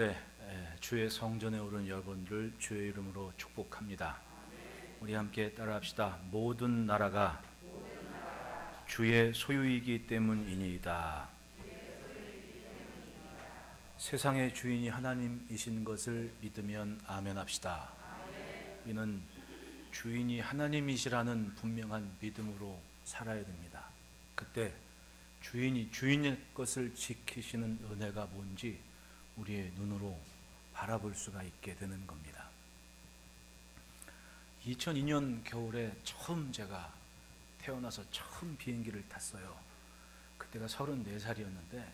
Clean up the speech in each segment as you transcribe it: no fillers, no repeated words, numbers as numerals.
네, 주의 성전에 오른 여러분들 주의 이름으로 축복합니다. 우리 함께 따라합시다. 모든 나라가 주의 소유이기 때문이니이다. 세상의 주인이 하나님이신 것을 믿으면 아멘 합시다. 우리는 주인이 하나님이시라는 분명한 믿음으로 살아야 됩니다. 그때 주인이 주인의 것을 지키시는 은혜가 뭔지 우리의 눈으로 바라볼 수가 있게 되는 겁니다. 2002년 겨울에 제가 태어나서 처음 비행기를 탔어요. 그때가 34살이었는데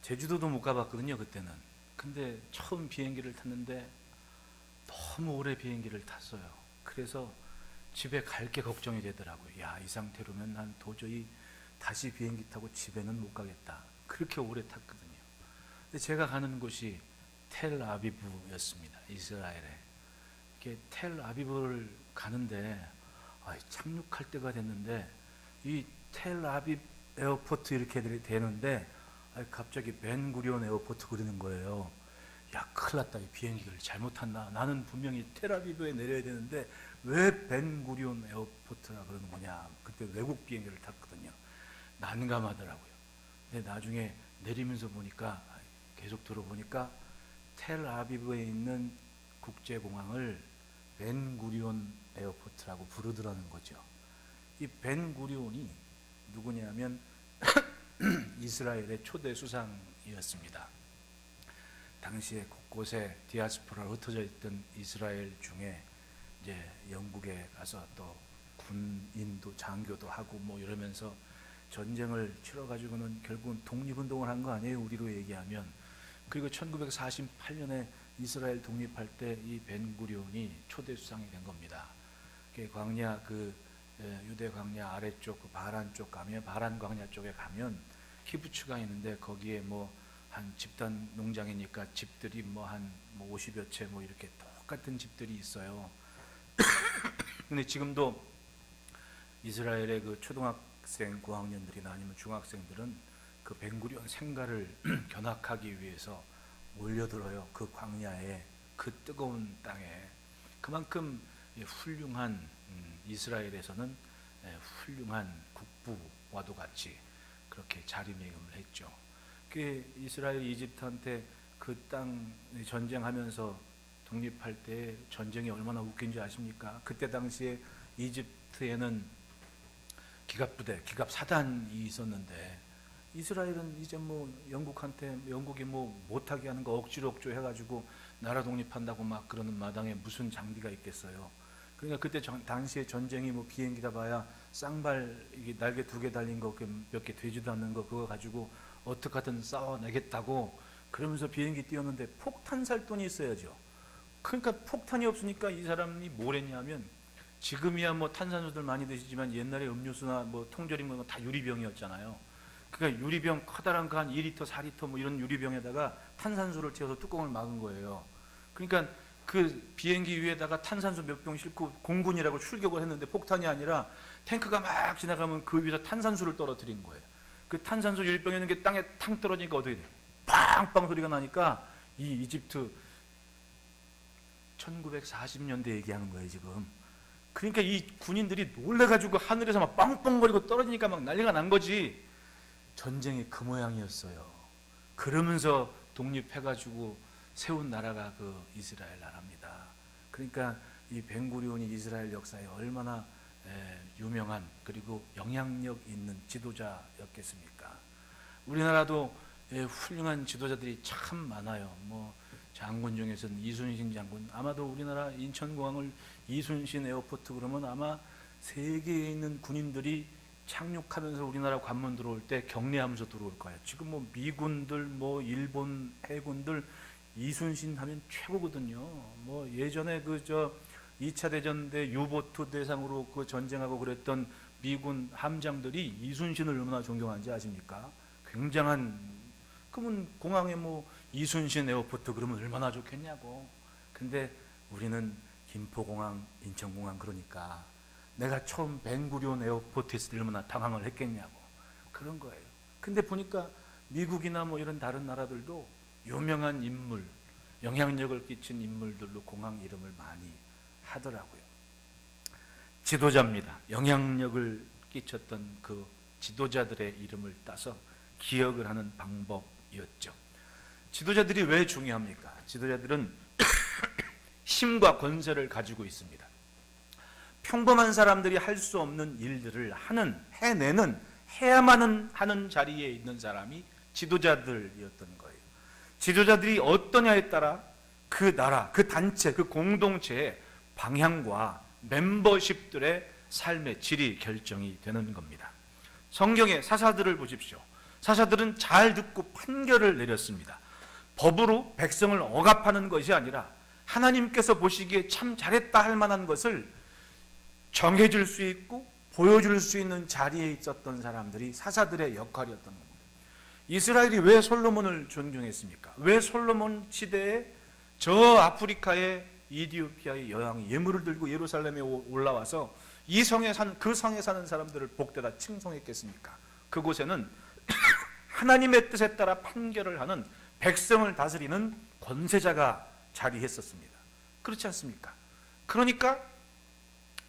제주도도 못 가봤거든요, 그때는. 근데 처음 비행기를 탔는데 너무 오래 비행기를 탔어요. 그래서 집에 갈 게 걱정이 되더라고요. 야, 이 상태로면 난 도저히 다시 비행기 타고 집에는 못 가겠다. 그렇게 오래 탔거든요. 근데 제가 가는 곳이 텔아비브였습니다. 이스라엘에. 이렇게 텔아비브를 가는데 착륙할 때가 됐는데 이 텔아비브 에어포트 이렇게 되는데 갑자기 벤구리온 에어포트 그러는 거예요. 야, 큰일 났다. 이 비행기를 잘못 탔나. 나는 분명히 텔아비브에 내려야 되는데 왜 벤구리온 에어포트라 그러는 거냐. 그때 외국 비행기를 탔거든요. 난감하더라고요. 근데 나중에 내리면서 보니까, 계속 들어보니까 텔아비브에 있는 국제공항을 벤구리온 에어포트라고 부르더라는 거죠. 이 벤구리온이 누구냐면 이스라엘의 초대 수상이었습니다. 당시에 곳곳에 디아스포라로 흩어져 있던 이스라엘 중에 이제 영국에 가서 또 군인도 장교도 하고 뭐 이러면서 전쟁을 치러가지고는 결국은 독립운동을 한 거 아니에요, 우리로 얘기하면. 그리고 1948년에 이스라엘 독립할 때 이 벤구리온이 초대 수상이 된 겁니다. 광야 유대 광야 아래쪽 바란 쪽 가면, 바란 광야 쪽에 가면 키부츠가 있는데 거기에 한 집단 농장이니까 집들이 한 50여 채 이렇게 똑같은 집들이 있어요. 근데 지금도 이스라엘의 그 초등학생 고학년들이나 아니면 중학생들은 그 벤구리온 생가를 견학하기 위해서 몰려들어요. 그 광야에, 그 뜨거운 땅에. 그만큼 훌륭한, 이스라엘에서는 훌륭한 국부와도 같이 그렇게 자리매김을 했죠. 그 이스라엘 이집트한테 그 땅 전쟁하면서 독립할 때 전쟁이 얼마나 웃긴지 아십니까? 그때 당시에 이집트에는 기갑부대, 기갑사단이 있었는데 이스라엘은 이제 영국이 못하게 하는 거 억지로 해가지고 나라 독립한다고 막 그러는 마당에 무슨 장비가 있겠어요. 그러니까 그때 당시에 전쟁이 비행기다 봐야 쌍발 날개 2개 달린 거 몇 개 되지도 않는 거 그거 가지고 어떻게 하든 싸워내겠다고 그러면서 비행기 띄웠는데 폭탄 살 돈이 있어야죠. 그러니까 폭탄이 없으니까 이 사람이 뭘 했냐면, 지금이야 탄산수들 많이 드시지만 옛날에 음료수나 통조림 다 유리병이었잖아요. 그러니까 유리병 커다란 거 한 2리터, 4리터 이런 유리병에다가 탄산수를 채워서 뚜껑을 막은 거예요. 그러니까 그 비행기 위에다가 탄산수 몇 병 싣고 공군이라고 출격을 했는데 폭탄이 아니라 탱크가 막 지나가면 그 위에서 탄산수를 떨어뜨린 거예요. 그 탄산수 유리병에 있는 게 땅에 탕 떨어지니까 어떻게 돼요? 빵빵 소리가 나니까 이 이집트 1940년대 얘기하는 거예요, 지금. 그러니까 이 군인들이 놀래가지고 하늘에서 막 빵빵거리고 떨어지니까 막 난리가 난 거지. 전쟁이 그 모양이었어요. 그러면서 독립해가지고 세운 나라가 그 이스라엘 나라입니다. 그러니까 이 벤구리온이 이스라엘 역사에 얼마나 유명한 그리고 영향력 있는 지도자였겠습니까? 우리나라도 훌륭한 지도자들이 참 많아요. 장군 중에서는 이순신 장군, 아마도 우리나라 인천공항을 이순신 에어포트 그러면 아마 세계에 있는 군인들이 착륙하면서 우리나라 관문 들어올 때 격례하면서 들어올 거예요. 지금 미군들, 일본 해군들 이순신 하면 최고거든요. 예전에 2차 대전 때 유보트 대상으로 그 전쟁하고 그랬던 미군 함장들이 이순신을 얼마나 존경하는지 아십니까? 굉장한, 그러면 공항에 이순신 에어포트 그러면 얼마나 좋겠냐고. 근데 우리는 김포공항, 인천공항 그러니까 내가 처음 벤구리온 에어포트 했을 때 얼마나 당황을 했겠냐고. 그런 거예요. 근데 보니까 미국이나 뭐 이런 다른 나라들도 유명한 인물, 영향력을 끼친 인물들로 공항 이름을 많이 하더라고요. 지도자입니다. 영향력을 끼쳤던 그 지도자들의 이름을 따서 기억을 하는 방법이었죠. 지도자들이 왜 중요합니까? 지도자들은 힘과 권세를 가지고 있습니다. 평범한 사람들이 할 수 없는 일들을 해내는, 해야만 하는 자리에 있는 사람이 지도자들이었던 거예요. 지도자들이 어떠냐에 따라 그 나라, 그 단체, 그 공동체의 방향과 멤버십들의 삶의 질이 결정이 되는 겁니다. 성경의 사사들을 보십시오. 사사들은 잘 듣고 판결을 내렸습니다. 법으로 백성을 억압하는 것이 아니라 하나님께서 보시기에 참 잘했다 할 만한 것을 정해줄 수 있고 보여줄 수 있는 자리에 있었던 사람들이 사사들의 역할이었던 겁니다. 이스라엘이 왜 솔로몬을 존경했습니까? 왜 솔로몬 시대에 저 아프리카의 이디오피아의 여왕이 예물을 들고 예루살렘에 올라와서 그 성에 사는 사람들을 복되다 칭송했겠습니까? 그곳에는 하나님의 뜻에 따라 판결을 하는, 백성을 다스리는 권세자가 자리했었습니다. 그렇지 않습니까? 그러니까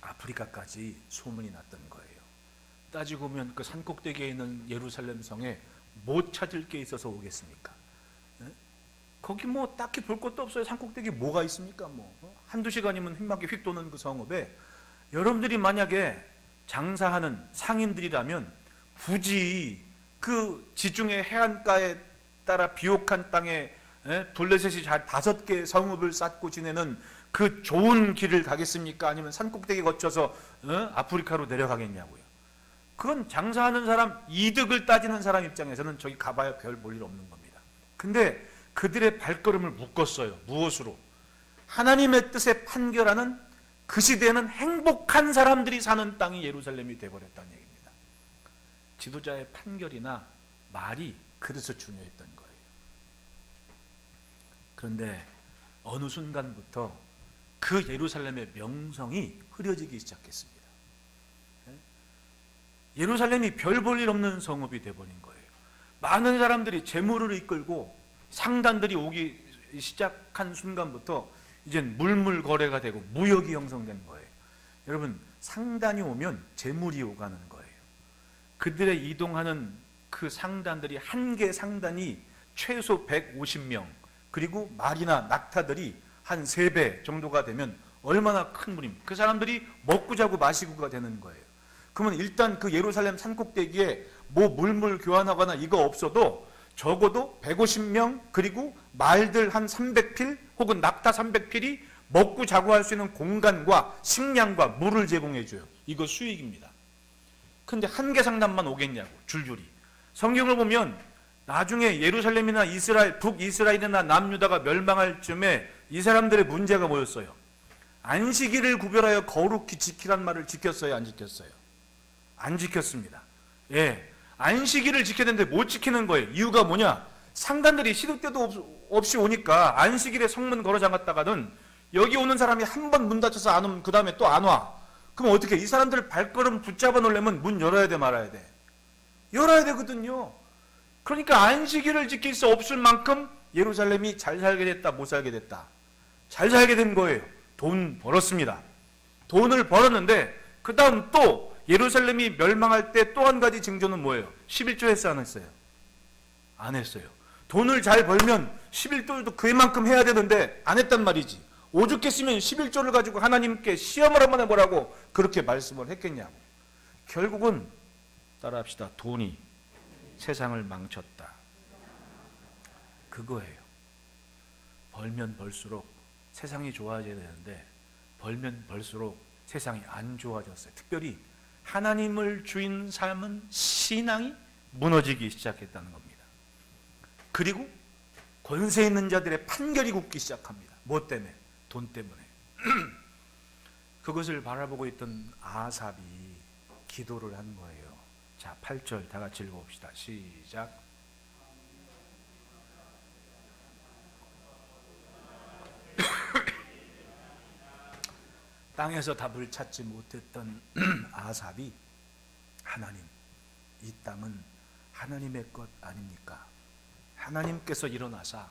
아프리카까지 소문이 났던 거예요. 따지고 보면 그 산꼭대기에 있는 예루살렘 성에 못 찾을 게 있어서 오겠습니까? 거기 뭐 딱히 볼 것도 없어요. 산꼭대기 뭐가 있습니까? 뭐 한두 시간이면 휘막이 휙 도는 그 성읍에 여러분들이 만약에 장사하는 상인들이라면 굳이 그 지중해 해안가에 따라 비옥한 땅에 블레셋이 5개의 성읍을 쌓고 지내는 그 좋은 길을 가겠습니까? 아니면 산꼭대기 거쳐서 아프리카로 내려가겠냐고요. 그건 장사하는 사람, 이득을 따지는 사람 입장에서는 저기 가봐야 별 볼 일 없는 겁니다. 근데 그들의 발걸음을 묶었어요. 무엇으로? 하나님의 뜻에 판결하는, 그 시대에는 행복한 사람들이 사는 땅이 예루살렘이 되어버렸다는 얘기입니다. 지도자의 판결이나 말이 그래서 중요했던 거예요. 그런데 어느 순간부터 그 예루살렘의 명성이 흐려지기 시작했습니다. 예루살렘이 별 볼 일 없는 성읍이 되어버린 거예요. 많은 사람들이 재물을 이끌고 상단들이 오기 시작한 순간부터 이젠 물물 거래가 되고 무역이 형성된 거예요. 여러분, 상단이 오면 재물이 오가는 거예요. 그들의 이동하는 그 상단들이, 한 개 상단이 최소 150명, 그리고 말이나 낙타들이 한 3배 정도가 되면 얼마나 큰 무리입니까? 그 사람들이 먹고 자고 마시고가 되는 거예요. 그러면 일단 그 예루살렘 산꼭대기에 뭐 물물 교환하거나 이거 없어도 적어도 150명, 그리고 말들 한 300필 혹은 낙타 300필이 먹고 자고 할 수 있는 공간과 식량과 물을 제공해 줘요. 이거 수익입니다. 근데 한 개 상단만 오겠냐고, 줄줄이. 성경을 보면 나중에 예루살렘이나 이스라엘, 북이스라엘이나 남유다가 멸망할 쯤에 이 사람들의 문제가 뭐였어요? 안식일을 구별하여 거룩히 지키란 말을 지켰어요, 안 지켰어요? 안 지켰습니다. 예, 안식일을 지켜야 되는데 못 지키는 거예요. 이유가 뭐냐? 상단들이 시도 때도 없이 오니까 안식일에 성문 걸어 잠갔다가는 여기 오는 사람이 한 번 문 닫혀서 안 오면 그 다음에 또 안 와. 그럼 어떻게? 이 사람들 발걸음 붙잡아 놓으려면 문 열어야 돼, 말아야 돼? 열어야 되거든요. 그러니까 안식일을 지킬 수 없을 만큼 예루살렘이 잘 살게 됐다, 못 살게 됐다? 잘 살게 된 거예요. 돈 벌었습니다. 돈을 벌었는데 그 다음 또 예루살렘이 멸망할 때 또 한 가지 징조는 뭐예요? 11조 했어, 안 했어요? 안 했어요. 돈을 잘 벌면 11조도 그만큼 해야 되는데 안 했단 말이지. 오죽했으면 11조를 가지고 하나님께 시험을 한번 해보라고 그렇게 말씀을 했겠냐고. 결국은 따라합시다. 돈이 세상을 망쳤다. 그거예요. 벌면 벌수록 세상이 좋아져야 되는데 벌면 벌수록 세상이 안 좋아졌어요. 특별히 하나님을 주인 삶은 신앙이 무너지기 시작했다는 겁니다. 그리고 권세 있는 자들의 판결이 굳기 시작합니다. 뭐 때문에? 돈 때문에. 그것을 바라보고 있던 아삽이 기도를 한 거예요. 자, 8절 다 같이 읽어봅시다. 시작. 땅에서 답을 찾지 못했던 아삽이 하나님, 이 땅은 하나님의 것 아닙니까? 하나님께서 일어나사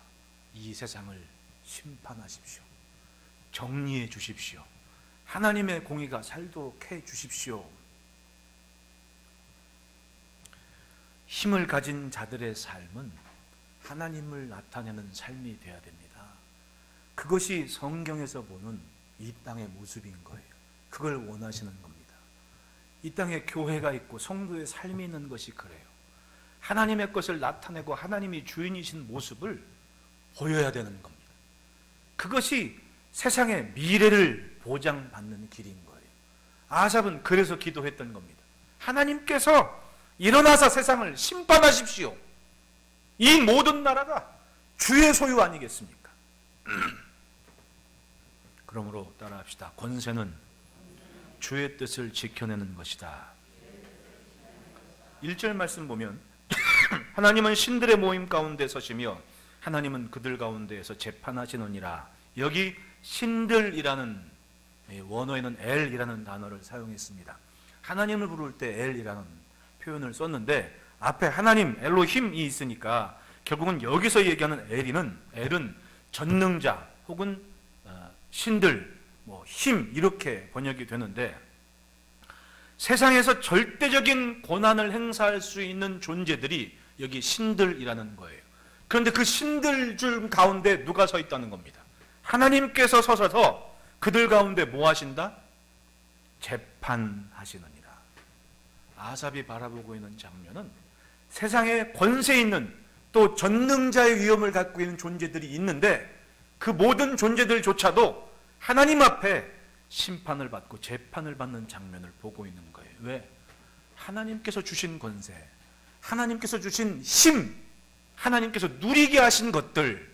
이 세상을 심판하십시오. 정리해 주십시오. 하나님의 공의가 살도록 해 주십시오. 힘을 가진 자들의 삶은 하나님을 나타내는 삶이 되어야 됩니다. 그것이 성경에서 보는 이 땅의 모습인 거예요. 그걸 원하시는 겁니다. 이 땅에 교회가 있고 성도의 삶이 있는 것이 그래요. 하나님의 것을 나타내고 하나님이 주인이신 모습을 보여야 되는 겁니다. 그것이 세상의 미래를 보장받는 길인 거예요. 아삽은 그래서 기도했던 겁니다. 하나님께서 일어나서 세상을 심판하십시오. 이 모든 나라가 주의 소유 아니겠습니까? 그러므로 따라합시다. 권세는 주의 뜻을 지켜내는 것이다. 1절 말씀 보면 하나님은 신들의 모임 가운데 서시며 하나님은 그들 가운데에서 재판하시느니라. 여기 신들이라는, 원어에는 엘이라는 단어를 사용했습니다. 하나님을 부를 때 엘이라는 표현을 썼는데 앞에 하나님 엘로힘이 있으니까 결국은 여기서 얘기하는 엘은 전능자 혹은 신들, 힘 이렇게 번역이 되는데 세상에서 절대적인 권한을 행사할 수 있는 존재들이 여기 신들이라는 거예요. 그런데 그 신들 중 가운데 누가 서 있다는 겁니다. 하나님께서 서셔서 그들 가운데 뭐 하신다? 재판하시느니라. 아삽이 바라보고 있는 장면은 세상에 권세 있는 또 전능자의 위엄을 갖고 있는 존재들이 있는데 그 모든 존재들조차도 하나님 앞에 심판을 받고 재판을 받는 장면을 보고 있는 거예요. 왜? 하나님께서 주신 권세, 하나님께서 주신 힘, 하나님께서 누리게 하신 것들,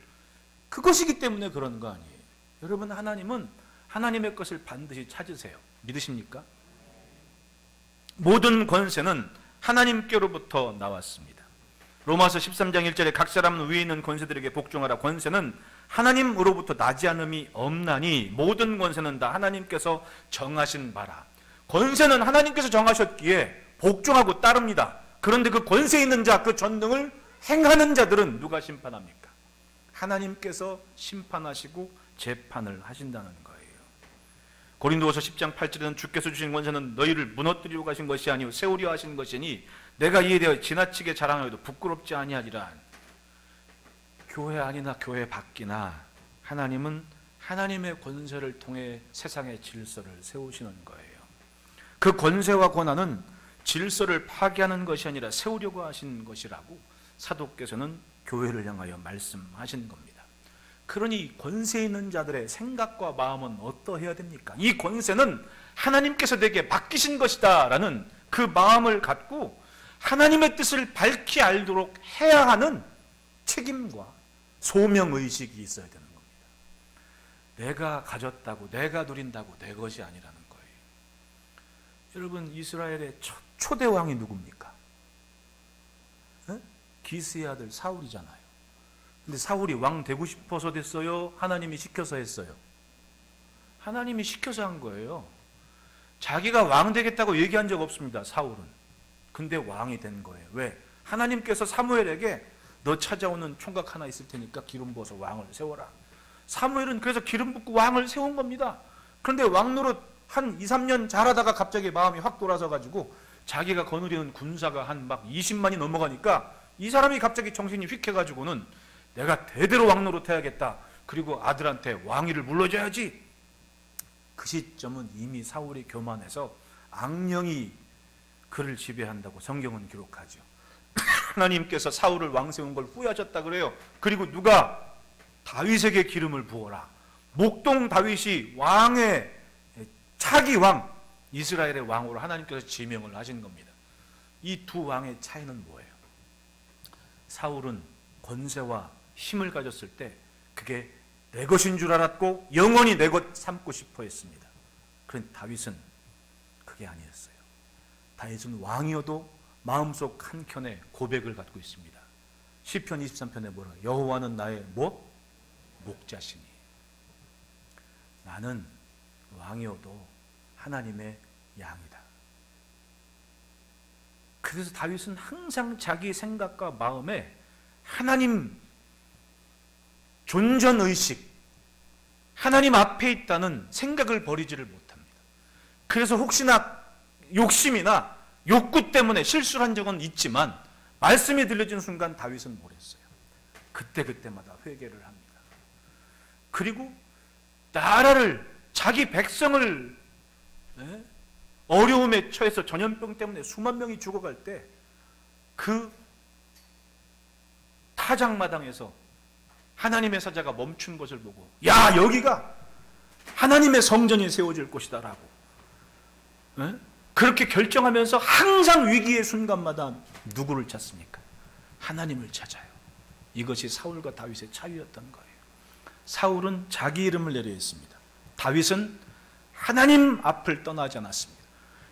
그것이기 때문에 그런 거 아니에요. 여러분, 하나님은 하나님의 것을 반드시 찾으세요. 믿으십니까? 모든 권세는 하나님께로부터 나왔습니다. 로마서 13장 1절에 각 사람은 위에 있는 권세들에게 복종하라. 권세는 하나님으로부터 나지 않음이 없나니 모든 권세는 다 하나님께서 정하신 바라. 권세는 하나님께서 정하셨기에 복종하고 따릅니다. 그런데 그 권세 있는 자, 그 전능을 행하는 자들은 누가 심판합니까? 하나님께서 심판하시고 재판을 하신다는 거예요. 고린도후서 10장 8절에는 주께서 주신 권세는 너희를 무너뜨리고 가신 것이 아니오 세우려 하신 것이니 내가 이에 대하여 지나치게 자랑하여도 부끄럽지 아니하리라. 교회 안이나 교회 밖이나 하나님은 하나님의 권세를 통해 세상의 질서를 세우시는 거예요. 그 권세와 권한은 질서를 파괴하는 것이 아니라 세우려고 하신 것이라고 사도께서는 교회를 향하여 말씀하신 겁니다. 그러니 권세 있는 자들의 생각과 마음은 어떠해야 됩니까? 이 권세는 하나님께서 내게 맡기신 것이다 라는 그 마음을 갖고 하나님의 뜻을 밝히 알도록 해야 하는 책임과 소명의식이 있어야 되는 겁니다. 내가 가졌다고, 내가 누린다고 내 것이 아니라는 거예요. 여러분, 이스라엘의 초대 왕이 누굽니까? 기스의 아들 사울이잖아요. 근데 사울이 왕 되고 싶어서 됐어요? 하나님이 시켜서 했어요? 하나님이 시켜서 한 거예요. 자기가 왕 되겠다고 얘기한 적 없습니다, 사울은. 근데 왕이 된 거예요. 왜? 하나님께서 사무엘에게 너 찾아오는 총각 하나 있을 테니까 기름 부어서 왕을 세워라. 사무엘은 그래서 기름 붓고 왕을 세운 겁니다. 그런데 왕 노릇 한 2, 3년 잘하다가 갑자기 마음이 확 돌아서 가지고 자기가 거느리는 군사가 한 막 20만이 넘어가니까 이 사람이 갑자기 정신이 휙 해가지고는 내가 대대로 왕 노릇 해야겠다. 그리고 아들한테 왕위를 물려줘야지. 그 시점은 이미 사울이 교만해서 악령이 그를 지배한다고 성경은 기록하죠. 하나님께서 사울을 왕 세운 걸 후회하셨다 그래요. 그리고 누가 다윗에게 기름을 부어라. 목동 다윗이 왕의 차기 왕, 이스라엘의 왕으로 하나님께서 지명을 하신 겁니다. 이 두 왕의 차이는 뭐예요? 사울은 권세와 힘을 가졌을 때 그게 내 것인 줄 알았고 영원히 내 것 삼고 싶어 했습니다. 그런데 다윗은 그게 아니었어요. 다윗은 왕이어도 마음속 한켠에 고백을 갖고 있습니다. 시편 23편에 뭐라? 여호와는 나의 목자시니. 나는 왕이어도 하나님의 양이다. 그래서 다윗은 항상 자기 생각과 마음에 하나님 존전의식, 하나님 앞에 있다는 생각을 버리지를 못합니다. 그래서 혹시나 욕심이나 욕구 때문에 실수를 한 적은 있지만 말씀이 들려진 순간 다윗은 뭘 했어요? 그때마다 회개를 합니다. 그리고 나라를, 자기 백성을 어려움에 처해서 전염병 때문에 수만 명이 죽어갈 때 그 타작마당에서 하나님의 사자가 멈춘 것을 보고, 야, 여기가 하나님의 성전이 세워질 곳이다 라고 그렇게 결정하면서 항상 위기의 순간마다 누구를 찾습니까? 하나님을 찾아요. 이것이 사울과 다윗의 차이였던 거예요. 사울은 자기 이름을 내려 했습니다. 다윗은 하나님 앞을 떠나지 않았습니다.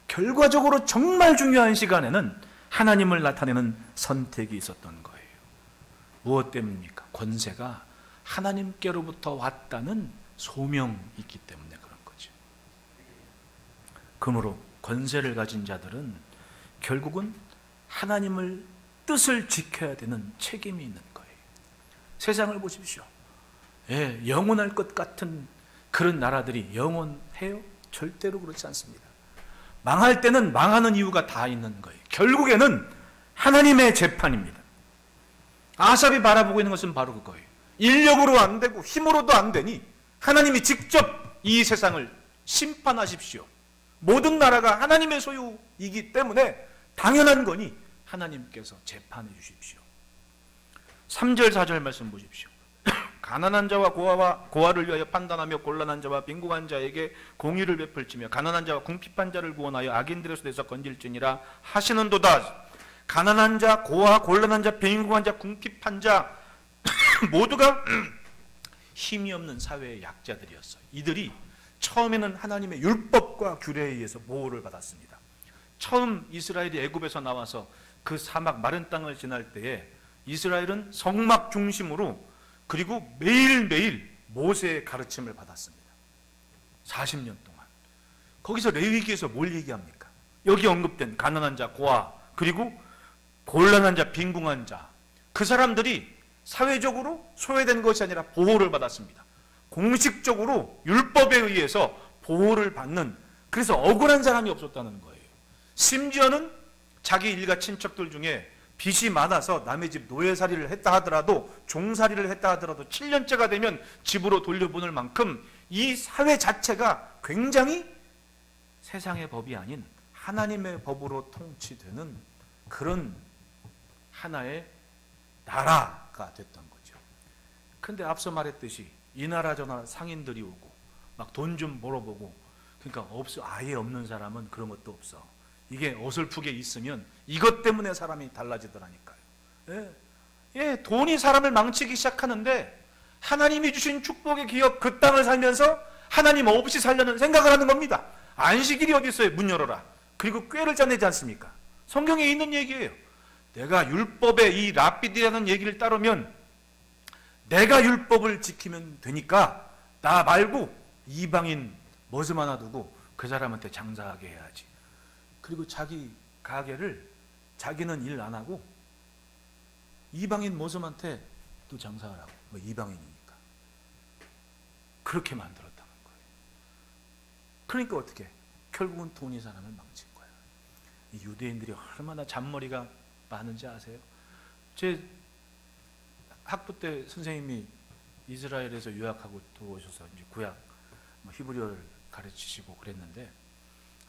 결과적으로 정말 중요한 시간에는 하나님을 나타내는 선택이 있었던 거예요. 무엇 때문입니까? 권세가 하나님께로부터 왔다는 소명이 있기 때문에 그런 거죠. 그러므로 권세를 가진 자들은 결국은 하나님을 뜻을 지켜야 되는 책임이 있는 거예요. 세상을 보십시오. 영원할 것 같은 그런 나라들이 영원해요? 절대로 그렇지 않습니다. 망할 때는 망하는 이유가 다 있는 거예요. 결국에는 하나님의 재판입니다. 아삽이 바라보고 있는 것은 바로 그거예요. 인력으로 안 되고 힘으로도 안 되니 하나님이 직접 이 세상을 심판하십시오. 모든 나라가 하나님의 소유이기 때문에 당연한 거니 하나님께서 재판해 주십시오. 3절 4절 말씀 보십시오. 가난한 자와 고아를 위하여 판단하며 곤란한 자와 빈궁한 자에게 공의를 베풀지며 가난한 자와 궁핍한 자를 구원하여 악인들의 손에서 건질지니라 하시는도다. 가난한 자, 고아, 곤란한 자, 빈궁한 자, 궁핍한 자 모두가 힘이 없는 사회의 약자들이었어요. 이들이 처음에는 하나님의 율법과 규례에 의해서 보호를 받았습니다. 처음 이스라엘이 애굽에서 나와서 그 사막 마른 땅을 지날 때에 이스라엘은 성막 중심으로 그리고 매일매일 모세의 가르침을 받았습니다. 40년 동안. 거기서 레위기에서 뭘 얘기합니까? 여기 언급된 가난한 자, 고아, 그리고 곤란한 자, 빈궁한 자, 그 사람들이 사회적으로 소외된 것이 아니라 보호를 받았습니다. 공식적으로 율법에 의해서 보호를 받는, 그래서 억울한 사람이 없었다는 거예요. 심지어는 자기 일가 친척들 중에 빚이 많아서 남의 집 노예살이를 했다 하더라도, 종살이를 했다 하더라도 7년째가 되면 집으로 돌려보낼 만큼 이 사회 자체가 굉장히 세상의 법이 아닌 하나님의 법으로 통치되는 그런 하나의 나라가 됐던 거죠. 근데 앞서 말했듯이 이 나라 저 나라 상인들이 오고 막 돈 좀 벌어보고, 그러니까 아예 없는 사람은 그런 것도 없어. 이게 어설프게 있으면 이것 때문에 사람이 달라지더라니까요. 돈이 사람을 망치기 시작하는데 하나님이 주신 축복의 기업 그 땅을 살면서 하나님 없이 살려는 생각을 하는 겁니다. 안식일이 어디 있어요? 문 열어라. 그리고 꾀를 짜내지 않습니까? 성경에 있는 얘기예요. 내가 율법의 이 라피디라는 얘기를 따르면 내가 율법을 지키면 되니까 나 말고 이방인 머슴 하나 두고 그 사람한테 장사하게 해야지. 그리고 자기 가게를 자기는 일 안 하고 이방인 머슴한테 또 장사하라고. 뭐 이방인이니까. 그렇게 만들었다는 거예요. 그러니까 어떻게? 결국은 돈이 사람을 망친 거예요. 이 유대인들이 얼마나 잔머리가 많은지 아세요? 제 학부 때 선생님이 이스라엘에서 유학하고 들어오셔서 이제 구약 히브리어를 가르치시고 그랬는데,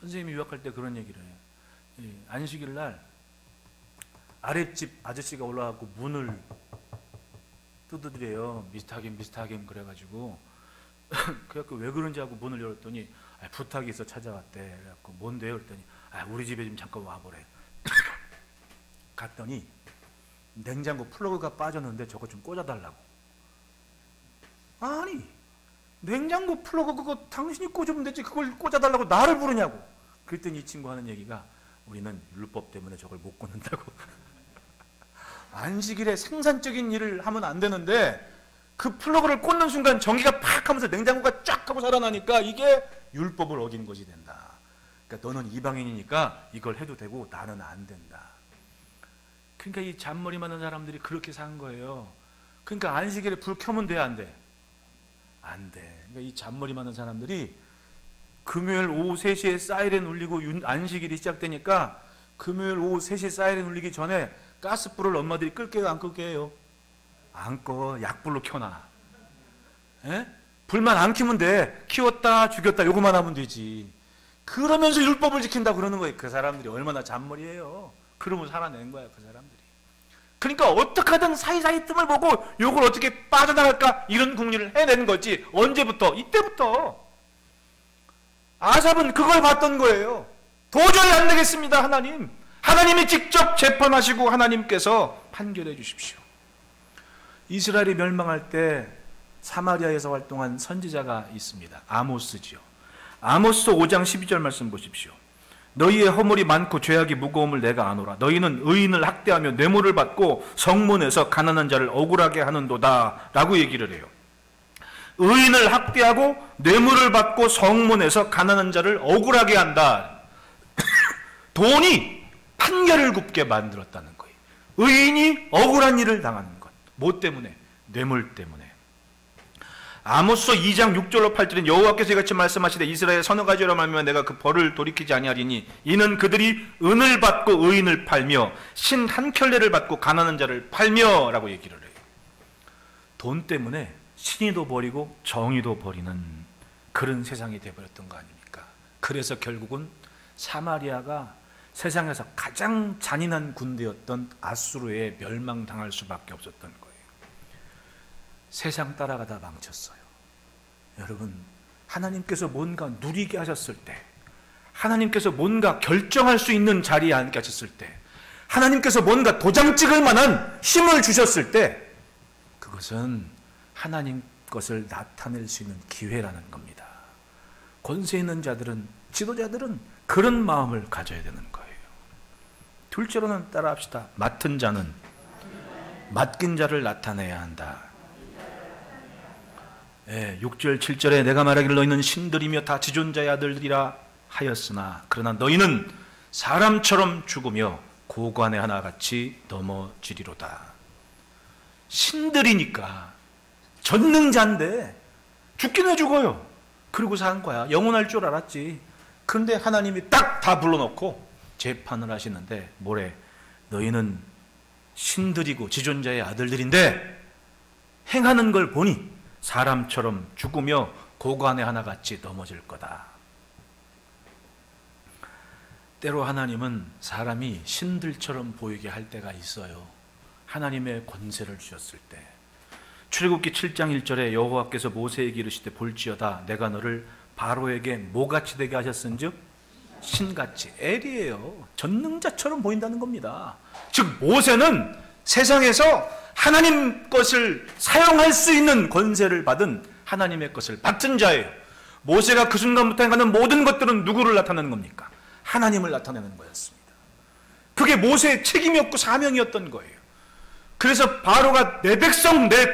선생님이 유학할 때 그런 얘기를 해요. 안식일 날 아랫집 아저씨가 올라가고 문을 두드려요. 미스터김 그래가지고 그래갖고 왜 그런지 하고 문을 열었더니 부탁이 있어 찾아왔대. 그래갖고 뭔데요? 그랬더니 우리 집에 좀 잠깐 와보래. 갔더니 냉장고 플러그가 빠졌는데 저거 좀 꽂아달라고. 아니, 냉장고 플러그 그거 당신이 꽂으면 되지 그걸 꽂아달라고 나를 부르냐고. 그랬더니 이 친구 하는 얘기가 우리는 율법 때문에 저걸 못 꽂는다고. 안식일에 생산적인 일을 하면 안 되는데 그 플러그를 꽂는 순간 전기가 팍 하면서 냉장고가 쫙 하고 살아나니까 이게 율법을 어긴 것이 된다. 그러니까 너는 이방인이니까 이걸 해도 되고 나는 안 된다. 그러니까 이 잔머리 많은 사람들이 그렇게 산 거예요. 그러니까 안식일에 불 켜면 돼, 안 돼? 안 돼. 그러니까 이 잔머리 많은 사람들이 금요일 오후 3시에 사이렌 울리고 안식일이 시작되니까 금요일 오후 3시에 사이렌 울리기 전에 가스불을 엄마들이 끌게요, 안 끌게요? 안 꺼. 약불로 켜놔. 에? 불만 안 켜면 돼. 키웠다 죽였다 요거만 하면 되지. 그러면서 율법을 지킨다 그러는 거예요. 그 사람들이 얼마나 잔머리예요. 그러면 살아낸 거야, 그 사람들이. 그러니까 어떻게 하든 사이사이 틈을 보고 요걸 어떻게 빠져나갈까 이런 궁리를 해낸 거지. 언제부터? 이때부터. 아삽은 그걸 봤던 거예요. 도저히 안 되겠습니다, 하나님. 하나님이 직접 재판하시고 하나님께서 판결해 주십시오. 이스라엘이 멸망할 때 사마리아에서 활동한 선지자가 있습니다. 아모스지요. 아모스 5장 12절 말씀 보십시오. 너희의 허물이 많고 죄악이 무거움을 내가 아노라. 너희는 의인을 학대하며 뇌물을 받고 성문에서 가난한 자를 억울하게 하는도다 라고 얘기를 해요. 의인을 학대하고 뇌물을 받고 성문에서 가난한 자를 억울하게 한다. 돈이 판결을 굽게 만들었다는 거예요. 의인이 억울한 일을 당하는 것. 뭐 때문에? 뇌물 때문에. 아모스 2장 6절로 8절은 여호와께서 이같이 말씀하시되 이스라엘 서너 가지로 말미암아 내가 그 벌을 돌이키지 아니하리니 이는 그들이 은을 받고 의인을 팔며 신 한 켤레를 받고 가난한 자를 팔며 라고 얘기를 해요. 돈 때문에 신의도 버리고 정의도 버리는 그런 세상이 되어버렸던 거 아닙니까? 그래서 결국은 사마리아가 세상에서 가장 잔인한 군대였던 아수르에 멸망당할 수밖에 없었던 거예요. 세상 따라가다 망쳤어요. 여러분, 하나님께서 뭔가 누리게 하셨을 때, 하나님께서 뭔가 결정할 수 있는 자리에 앉게 하셨을 때, 하나님께서 뭔가 도장 찍을 만한 힘을 주셨을 때, 그것은 하나님 것을 나타낼 수 있는 기회라는 겁니다. 권세 있는 자들은, 지도자들은 그런 마음을 가져야 되는 거예요. 둘째로는 따라합시다. 맡은 자는 맡긴 자를 나타내야 한다. 6절 7절에 내가 말하기를 너희는 신들이며 다 지존자의 아들들이라 하였으나 그러나 너희는 사람처럼 죽으며 고관에 하나같이 넘어지리로다. 신들이니까 전능자인데 죽긴 왜 죽어요. 그리고 산 거야. 영원할 줄 알았지. 그런데 하나님이 딱 다 불러놓고 재판을 하시는데 뭐래? 너희는 신들이고 지존자의 아들들인데 행하는 걸 보니 사람처럼 죽으며 고관에 하나같이 넘어질 거다. 때로 하나님은 사람이 신들처럼 보이게 할 때가 있어요. 하나님의 권세를 주셨을 때. 출애굽기 7장 1절에 여호와께서 모세에게 이르시되 볼지어다 내가 너를 바로에게 뭐같이 되게 하셨은즉 신같이. 엘이에요. 전능자처럼 보인다는 겁니다. 즉 모세는 세상에서 하나님 것을 사용할 수 있는 권세를 받은 하나님의 것을 맡은 자예요. 모세가 그 순간부터 행하는 모든 것들은 누구를 나타내는 겁니까? 하나님을 나타내는 거였습니다. 그게 모세의 책임이었고 사명이었던 거예요. 그래서 바로가 내 백성 내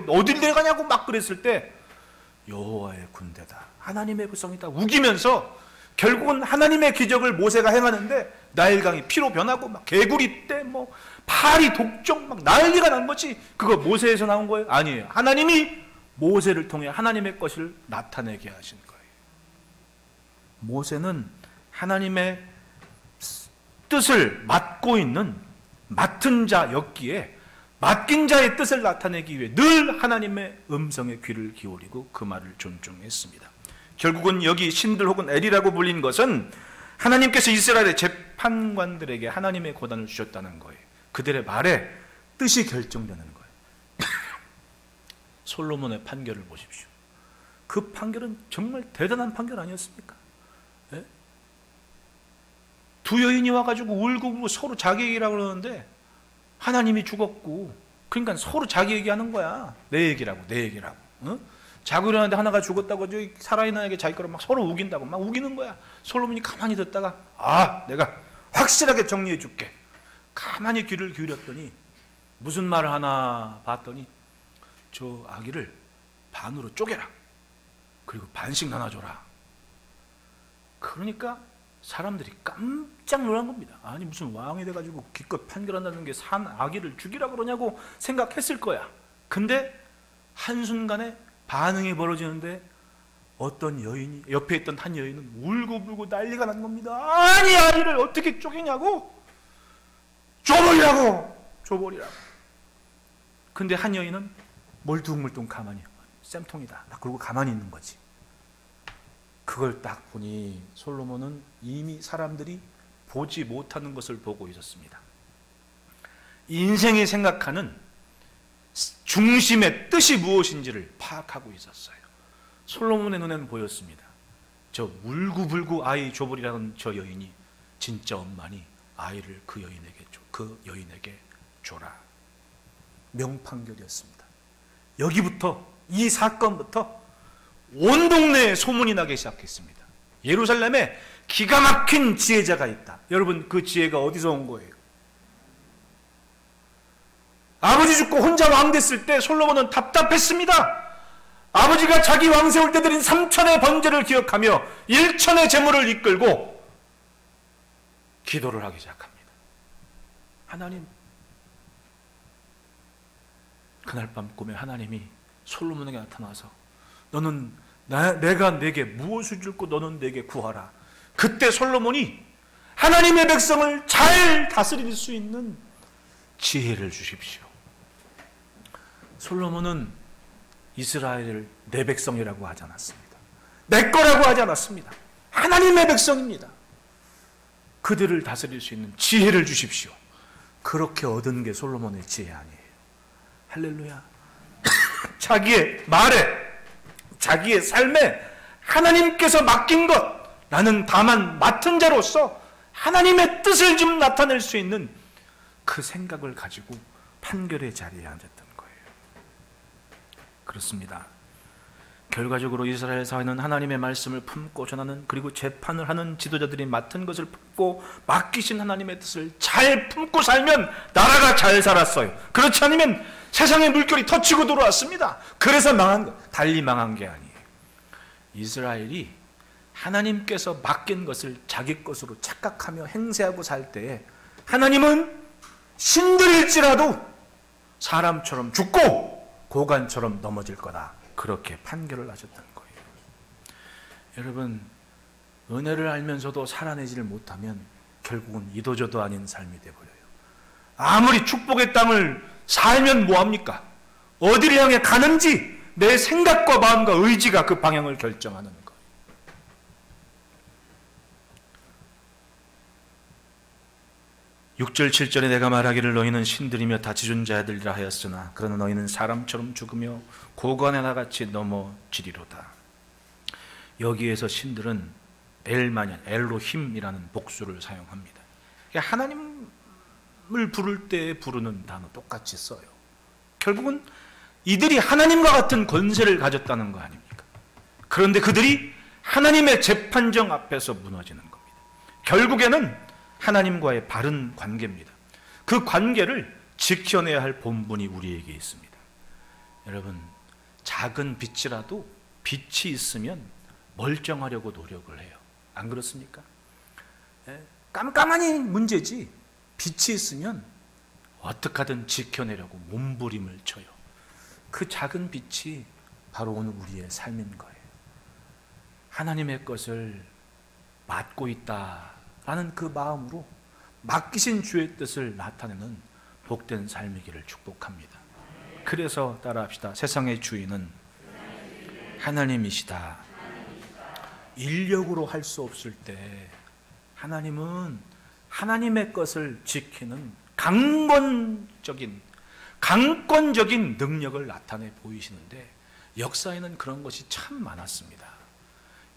어딜 내가냐고 막 그랬을 때 여호와의 군대다, 하나님의 백성이다 우기면서 결국은 하나님의 기적을 모세가 행하는데 나일강이 피로 변하고 막 개구리 떼 뭐 파리 독종 막 난리가 난 거지. 그거 모세에서 나온 거예요? 아니에요. 하나님이 모세를 통해 하나님의 것을 나타내게 하신 거예요. 모세는 하나님의 뜻을 맡고 있는 맡은 자였기에 맡긴 자의 뜻을 나타내기 위해 늘 하나님의 음성에 귀를 기울이고 그 말을 존중했습니다. 결국은 여기 신들 혹은 엘이라고 불린 것은 하나님께서 이스라엘의 재판관들에게 하나님의 고단을 주셨다는 거예요. 그들의 말에 뜻이 결정되는 거예요. 솔로몬의 판결을 보십시오. 그 판결은 정말 대단한 판결 아니었습니까? 예? 두 여인이 와가지고 울고 서로 자기 얘기라고 그러는데 하나님이 죽었고 그러니까 서로 자기 얘기하는 거야. 내 얘기라고 내 얘기라고. 어? 자고 일어났는데 하나가 죽었다고 살아있는 애에게 자기 거를 막 서로 우긴다고 막 우기는 거야. 솔로몬이 가만히 듣다가 내가 확실하게 정리해 줄게. 가만히 귀를 기울였더니 무슨 말을 하나 봤더니 저 아기를 반으로 쪼개라. 그리고 반씩 나눠줘라. 그러니까 사람들이 깜짝 놀란 겁니다. 아니 무슨 왕이 돼가지고 기껏 판결한다는 게 산 아기를 죽이라 그러냐고 생각했을 거야. 근데 한순간에 반응이 벌어지는데 어떤 여인이, 옆에 있던 한 여인은 울고불고 난리가 난 겁니다. 아니 아기를 어떻게 쪼개냐고, 줘버리라고. 근데 한 여인은 멀뚱멀뚱 가만히, 쌤통이다, 그러고 가만히 있는 거지. 그걸 딱 보니 솔로몬은 이미 사람들이 보지 못하는 것을 보고 있었습니다. 인생이 생각하는 중심의 뜻이 무엇인지를 파악하고 있었어요. 솔로몬의 눈에는 보였습니다. 저 울고불고 아이 줘버리라는 저 여인이 진짜 엄마니 아이를 그 여인에게 줘라. 명판결이었습니다. 여기부터, 이 사건부터 온 동네에 소문이 나기 시작했습니다. 예루살렘에 기가 막힌 지혜자가 있다. 여러분, 그 지혜가 어디서 온 거예요? 아버지 죽고 혼자 왕 됐을 때 솔로몬은 답답했습니다. 아버지가 자기 왕 세울 때 드린 3천의 번제를 기억하며 1천의 제물을 이끌고 기도를 하기 시작합니다. 하나님, 그날 밤 꿈에 하나님이 솔로몬에게 나타나서 너는 내가 내게 무엇을 줄고 너는 내게 구하라. 그때 솔로몬이 하나님의 백성을 잘 다스릴 수 있는 지혜를 주십시오. 솔로몬은 이스라엘을 내 백성이라고 하지 않았습니다. 내 거라고 하지 않았습니다. 하나님의 백성입니다. 그들을 다스릴 수 있는 지혜를 주십시오. 그렇게 얻은 게 솔로몬의 지혜 아니에요. 할렐루야. 자기의 말에, 자기의 삶에 하나님께서 맡긴 것, 나는 다만 맡은 자로서 하나님의 뜻을 좀 나타낼 수 있는 그 생각을 가지고 판결의 자리에 앉았던 거예요. 그렇습니다. 결과적으로 이스라엘 사회는 하나님의 말씀을 품고 전하는, 그리고 재판을 하는 지도자들이 맡은 것을 품고 맡기신 하나님의 뜻을 잘 품고 살면 나라가 잘 살았어요. 그렇지 않으면 세상의 물결이 터치고 들어왔습니다. 그래서 망한 거, 달리 망한 게 아니에요. 이스라엘이 하나님께서 맡긴 것을 자기 것으로 착각하며 행세하고 살 때에 하나님은 신들일지라도 사람처럼 죽고 고관처럼 넘어질 거다, 그렇게 판결을 하셨다는 거예요. 여러분, 은혜를 알면서도 살아내지를 못하면 결국은 이도저도 아닌 삶이 되어버려요. 아무리 축복의 땅을 살면 뭐합니까? 어디를 향해 가는지 내 생각과 마음과 의지가 그 방향을 결정하는 거예요. 6절 7절에 내가 말하기를 너희는 신들이며 다치준 자들이라 하였으나 그러나 너희는 사람처럼 죽으며 고관에 나같이 넘어지리로다. 여기에서 신들은 엘마냐, 엘로힘이라는 복수를 사용합니다. 하나님을 부를 때 부르는 단어 똑같이 써요. 결국은 이들이 하나님과 같은 권세를 가졌다는 거 아닙니까? 그런데 그들이 하나님의 재판정 앞에서 무너지는 겁니다. 결국에는 하나님과의 바른 관계입니다. 그 관계를 지켜내야 할 본분이 우리에게 있습니다. 여러분, 작은 빛이라도 빛이 있으면 멀쩡하려고 노력을 해요. 안 그렇습니까? 깜깜하니 문제지 빛이 있으면 어떻게 하든 지켜내려고 몸부림을 쳐요. 그 작은 빛이 바로 오늘 우리의 삶인 거예요. 하나님의 것을 맡고 있다라는 그 마음으로 맡기신 주의 뜻을 나타내는 복된 삶이기를 축복합니다. 그래서 따라합시다. 세상의 주인은 하나님이시다. 인력으로 할 수 없을 때 하나님은 하나님의 것을 지키는 강권적인 능력을 나타내 보이시는데 역사에는 그런 것이 참 많았습니다.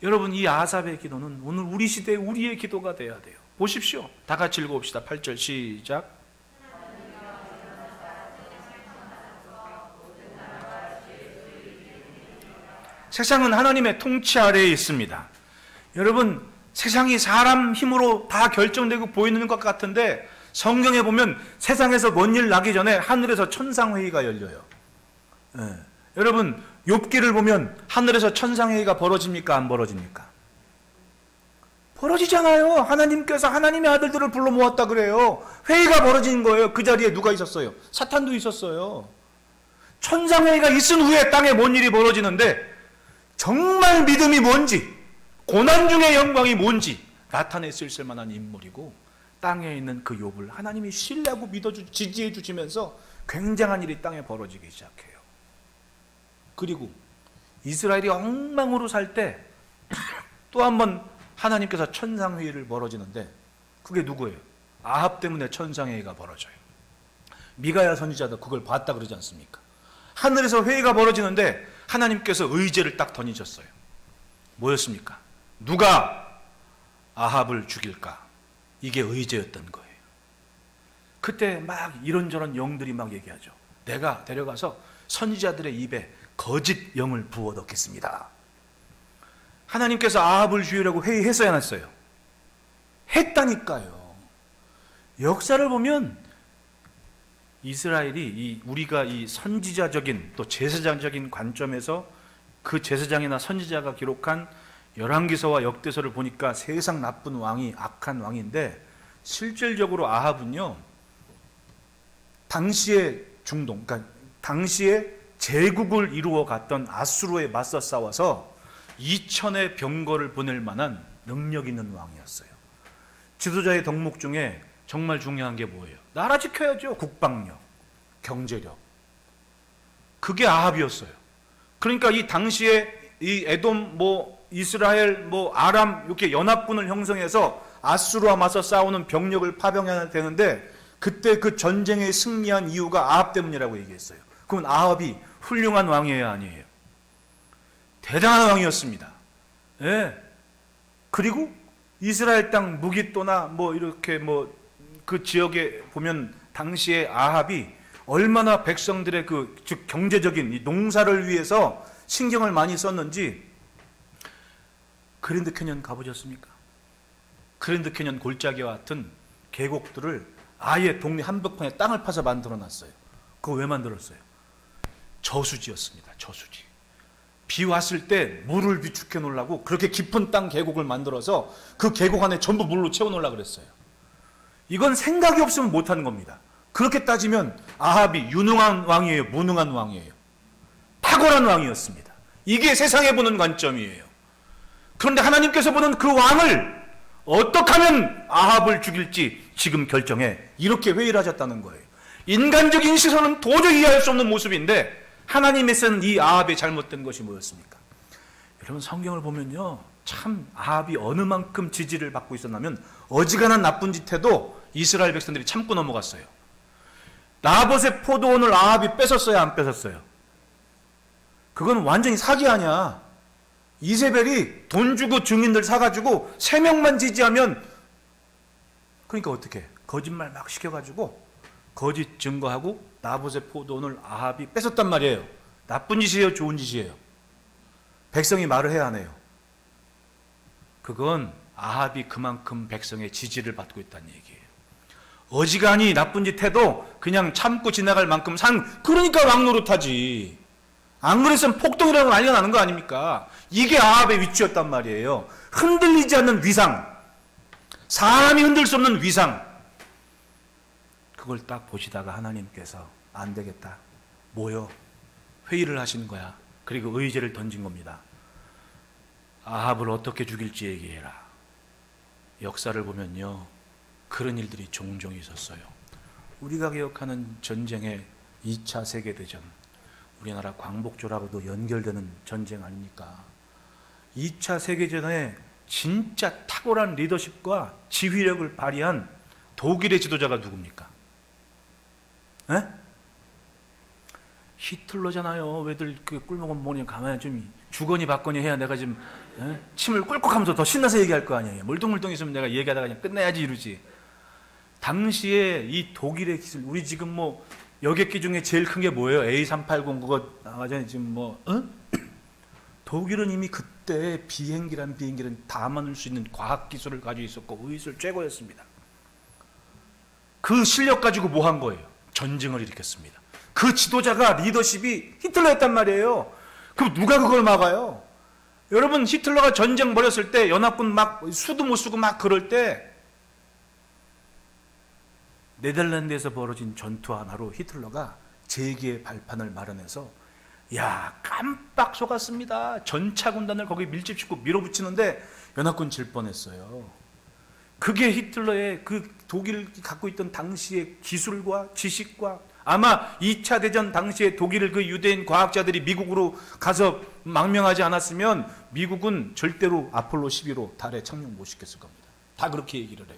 여러분, 이 아삽의 기도는 오늘 우리 시대에 우리의 기도가 돼야 돼요. 보십시오. 다 같이 읽어봅시다. 8절 시작. 세상은 하나님의 통치 아래에 있습니다. 여러분, 세상이 사람 힘으로 다 결정되고 보이는 것 같은데 성경에 보면 세상에서 뭔 일 나기 전에 하늘에서 천상회의가 열려요. 여러분, 욥기를 보면 하늘에서 천상회의가 벌어집니까? 안 벌어집니까? 벌어지잖아요. 하나님께서 하나님의 아들들을 불러 모았다 그래요. 회의가 벌어진 거예요. 그 자리에 누가 있었어요? 사탄도 있었어요. 천상회의가 있은 후에 땅에 뭔 일이 벌어지는데 정말 믿음이 뭔지, 고난 중의 영광이 뭔지 나타낼 수 있을 만한 인물이고, 땅에 있는 그 욥을 하나님이 신뢰하고 지지해 주시면서 굉장한 일이 땅에 벌어지기 시작해요. 그리고 이스라엘이 엉망으로 살 때 또 한 번 하나님께서 천상회의를 벌어지는데, 그게 누구예요? 아합 때문에 천상회의가 벌어져요. 미가야 선지자도 그걸 봤다 그러지 않습니까? 하늘에서 회의가 벌어지는데 하나님께서 의제를 딱 던지셨어요. 뭐였습니까? 누가 아합을 죽일까? 이게 의제였던 거예요. 그때 막 이런저런 영들이 막 얘기하죠. 내가 데려가서 선지자들의 입에 거짓 영을 부어 넣겠습니다. 하나님께서 아합을 죽이려고 회의했어야 했어요? 했다니까요. 역사를 보면 이스라엘이 우리가 이 선지자적인 또 제사장적인 관점에서 그 제사장이나 선지자가 기록한 열왕기서와 역대서를 보니까 세상 나쁜 왕이 악한 왕인데, 실질적으로 아합은요, 당시의 중동, 그러니까 당시에 제국을 이루어 갔던 아수르에 맞서 싸워서 2천의 병거를 보낼 만한 능력 있는 왕이었어요. 지도자의 덕목 중에 정말 중요한 게 뭐예요? 나라 지켜야죠. 국방력, 경제력. 그게 아합이었어요. 그러니까 이 당시에 이 에돔, 이스라엘, 아람 이렇게 연합군을 형성해서 아수르와 맞서 싸우는 병력을 파병해야 되는데, 그때 그 전쟁에 승리한 이유가 아합 때문이라고 얘기했어요. 그러면 아합이 훌륭한 왕이에요, 아니에요? 대단한 왕이었습니다. 예. 그리고 이스라엘 땅 무기또나 이렇게 그 지역에 보면 당시에 아합이 얼마나 백성들의 즉 경제적인 이 농사를 위해서 신경을 많이 썼는지. 그랜드 캐년 가보셨습니까? 그랜드 캐년 골짜기와 같은 계곡들을 아예 동네 한복판에 땅을 파서 만들어 놨어요. 그거 왜 만들었어요? 저수지였습니다. 저수지. 비 왔을 때 물을 비축해 놓으려고 그렇게 깊은 땅 계곡을 만들어서 그 계곡 안에 전부 물로 채워 놓으려고 그랬어요. 이건 생각이 없으면 못하는 겁니다. 그렇게 따지면 아합이 유능한 왕이에요? 무능한 왕이에요? 탁월한 왕이었습니다. 이게 세상에 보는 관점이에요. 그런데 하나님께서 보는 그 왕을 어떻게 하면 아합을 죽일지 지금 결정해, 이렇게 회의를 하셨다는 거예요. 인간적인 시선은 도저히 이해할 수 없는 모습인데, 하나님의 쓴 이 아합의 잘못된 것이 뭐였습니까? 여러분, 성경을 보면요, 참 아합이 어느 만큼 지지를 받고 있었냐면, 어지간한 나쁜 짓 해도 이스라엘 백성들이 참고 넘어갔어요. 나봇의 포도원을 아합이 뺏었어요, 안 뺏었어요? 그건 완전히 사기 아니야. 이세벨이 돈 주고 증인들 사가지고 3명만 지지하면, 그러니까 어떻게 거짓말 막 시켜가지고 거짓 증거하고 나봇의 포도원을 아합이 뺏었단 말이에요. 나쁜 짓이에요, 좋은 짓이에요? 백성이 말을 해야 하네요. 그건 아합이 그만큼 백성의 지지를 받고 있다는 얘기예요. 어지간히 나쁜 짓 해도 그냥 참고 지나갈 만큼 그러니까 왕 노릇하지. 안 그랬으면 폭동이라는 거 난리가 나는 거 아닙니까? 이게 아합의 위치였단 말이에요. 흔들리지 않는 위상, 사람이 흔들 수 없는 위상. 그걸 딱 보시다가 하나님께서 안 되겠다, 모여 회의를 하시는 거야. 그리고 의제를 던진 겁니다. 아합을 어떻게 죽일지 얘기해라. 역사를 보면요, 그런 일들이 종종 있었어요. 우리가 기억하는 전쟁의 2차 세계대전, 우리나라 광복절하고도 연결되는 전쟁 아닙니까? 2차 세계대전에 진짜 탁월한 리더십과 지휘력을 발휘한 독일의 지도자가 누굽니까? 에? 히틀러잖아요. 왜들 꿀먹은 뭐니 가만히 좀 주거니 받거니 해야 내가 좀 침을 꿀꺽하면서 더 신나서 얘기할 거 아니에요. 멀뚱멀뚱 있으면 내가 얘기하다가 그냥 끝내야지 이러지. 당시에 이 독일의 기술, 우리 지금 여객기 중에 제일 큰 게 뭐예요? A380 그거 나가잖아요. 지금 독일은 이미 그때 비행기란 비행기를 다 만들 수 있는 과학 기술을 가지고 있었고 의술 최고였습니다. 그 실력 가지고 뭐 한 거예요? 전쟁을 일으켰습니다. 그 지도자가 리더십이 히틀러였단 말이에요. 그럼 누가 그걸 막아요? 여러분, 히틀러가 전쟁 벌였을 때 연합군 막 수도 못 쓰고 막 그럴 때 네덜란드에서 벌어진 전투 하나로 히틀러가 제2의 발판을 마련해서 야, 깜빡 속았습니다. 전차 군단을 거기 밀집시키고 밀어붙이는데 연합군 질 뻔했어요. 그게 히틀러의 그 독일이 갖고 있던 당시의 기술과 지식과, 아마 2차 대전 당시에 독일을 그 유대인 과학자들이 미국으로 가서 망명하지 않았으면 미국은 절대로 아폴로 11호 달에 착륙 못 시켰을 겁니다. 다 그렇게 얘기를 해요.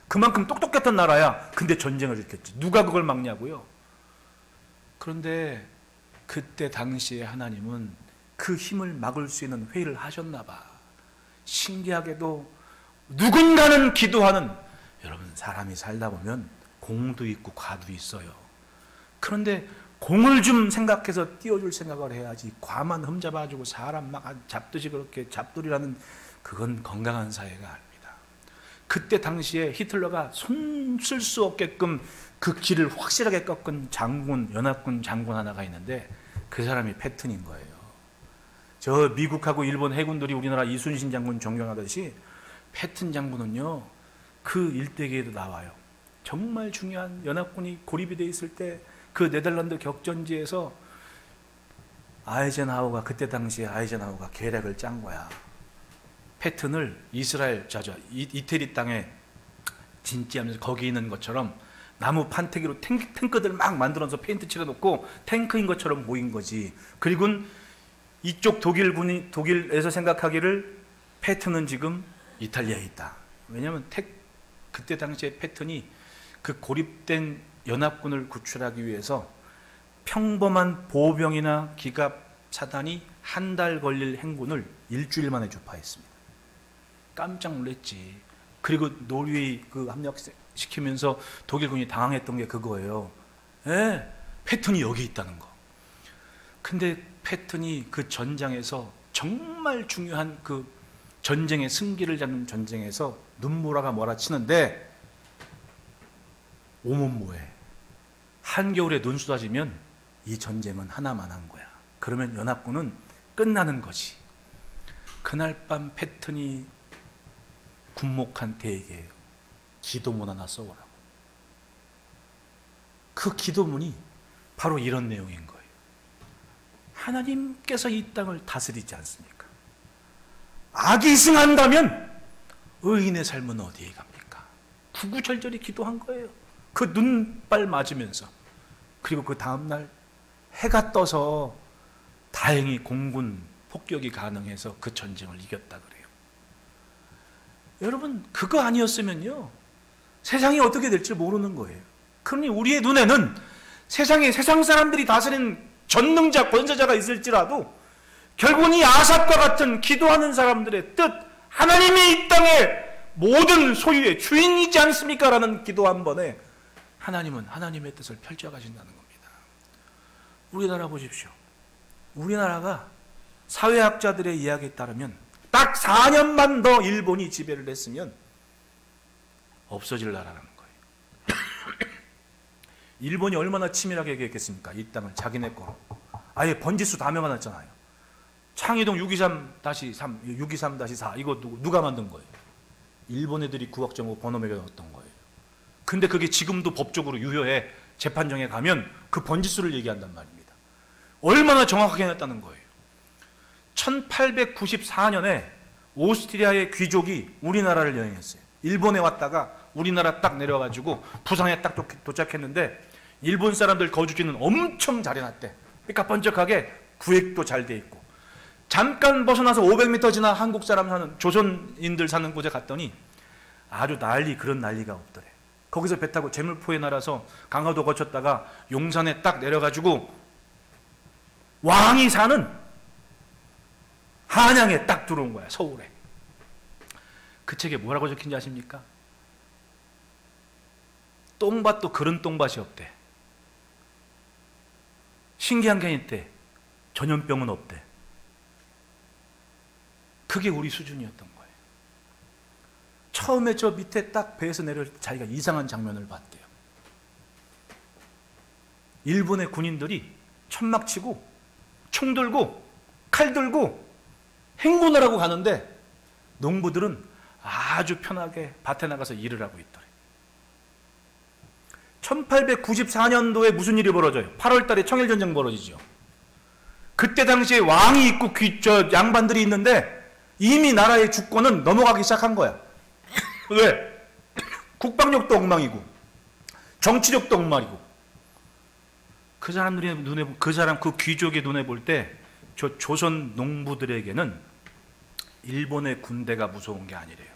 그만큼 똑똑했던 나라야. 근데 전쟁을 일으켰지. 누가 그걸 막냐고요. 그런데 그때 당시에 하나님은 그 힘을 막을 수 있는 회의를 하셨나 봐. 신기하게도 누군가는 기도하는, 여러분, 사람이 살다 보면 공도 있고 과도 있어요. 그런데 공을 좀 생각해서 띄워줄 생각을 해야지, 과만 흠잡아주고 사람 막 잡듯이 그렇게 잡돌이라는, 그건 건강한 사회가 아닙니다. 그때 당시에 히틀러가 손 쓸 수 없게끔 그 길을 확실하게 꺾은 장군, 연합군 장군 하나가 있는데 그 사람이 패튼인 거예요. 저 미국하고 일본 해군들이 우리나라 이순신 장군 존경하듯이 패튼 장군은요, 그 일대기에도 나와요. 정말 중요한 연합군이 고립이 돼 있을 때 그 네덜란드 격전지에서 아이젠하워가, 그때 당시에 아이젠하워가 계략을 짠 거야. 패튼을 이스라엘, 이태리 땅에 진지하면서 거기 있는 것처럼 나무 판때기로 탱크들 막 만들어서 페인트 칠해놓고 탱크인 것처럼 모인 거지. 그리고 이쪽 독일에서 생각하기를 패튼은 지금 이탈리아에 있다. 왜냐하면 그때 당시에 패튼이 그 고립된 연합군을 구출하기 위해서 평범한 보병이나 기갑 사단이 한 달 걸릴 행군을 일주일 만에 주파했습니다. 깜짝 놀랐지. 그리고 노르웨이 그 합력시키면서 독일군이 당황했던 게 그거예요. 예, 패튼이 여기 있다는 거. 근데 패튼이 그 전장에서 정말 중요한 그 전쟁의 승기를 잡는 전쟁에서 눈보라가 몰아치는데 오몬모에 한겨울에 눈 쏟아지면 이 전쟁은 하나만 한 거야. 그러면 연합군은 끝나는 거지. 그날 밤 패튼이 군목한 대에게 기도문 하나 써오라고. 그 기도문이 바로 이런 내용인 거예요. 하나님께서 이 땅을 다스리지 않습니까? 악이 승한다면 의인의 삶은 어디에 갑니까? 구구절절히 기도한 거예요. 그 눈발 맞으면서. 그리고 그 다음날 해가 떠서 다행히 공군 폭격이 가능해서 그 전쟁을 이겼다 그래요. 여러분, 그거 아니었으면요, 세상이 어떻게 될지 모르는 거예요. 그러니 우리의 눈에는 세상 사람들이 다스리는 전능자, 권세자가 있을지라도 결국은 이 아삽과 같은 기도하는 사람들의 뜻, 하나님이 이 땅의 모든 소유의 주인이지 않습니까? 라는 기도 한 번에 하나님은 하나님의 뜻을 펼쳐가신다는 겁니다. 우리나라 보십시오. 우리나라가 사회학자들의 이야기에 따르면 딱 4년만 더 일본이 지배를 했으면 없어질 나라라는 거예요. 일본이 얼마나 치밀하게 얘기했겠습니까? 이 땅을 자기네 거로. 아예 번지수 다 명하놨잖아요. 창의동 623-3, 623-4 이거 누가 만든 거예요? 일본 애들이 구역정보 번호 매겨놨던 거예요. 근데 그게 지금도 법적으로 유효해. 재판정에 가면 그 번지수를 얘기한단 말입니다. 얼마나 정확하게 해놨다는 거예요. 1894년에 오스트리아의 귀족이 우리나라를 여행했어요. 일본에 왔다가 우리나라 딱 내려가지고 부산에 딱 도착했는데 일본 사람들 거주지는 엄청 잘 해놨대. 그러니까 번쩍하게 구획도 잘 돼 있고. 잠깐 벗어나서 500m 지나 한국 사람 사는, 조선인들 사는 곳에 갔더니 아주 그런 난리가 없더래. 거기서 배 타고 제물포에 날아서 강화도 거쳤다가 용산에 딱 내려가지고 왕이 사는 한양에 딱 들어온 거야, 서울에. 그 책에 뭐라고 적힌지 아십니까? 똥밭도 그런 똥밭이 없대. 신기한 게 있대. 전염병은 없대. 그게 우리 수준이었던 거예요. 처음에 저 밑에 딱 배에서 내려올 때 자기가 이상한 장면을 봤대요. 일본의 군인들이 천막 치고 총 들고 칼 들고 행군을 하고 가는데 농부들은 아주 편하게 밭에 나가서 일을 하고 있더래. 1894년도에 무슨 일이 벌어져요? 8월 달에 청일전쟁 벌어지죠. 그때 당시에 왕이 있고 양반들이 있는데 이미 나라의 주권은 넘어가기 시작한 거야. 왜? 국방력도 엉망이고 정치력도 엉망이고. 그 사람들이 그 귀족의 눈에 볼 때 저 조선 농부들에게는 일본의 군대가 무서운 게 아니래요.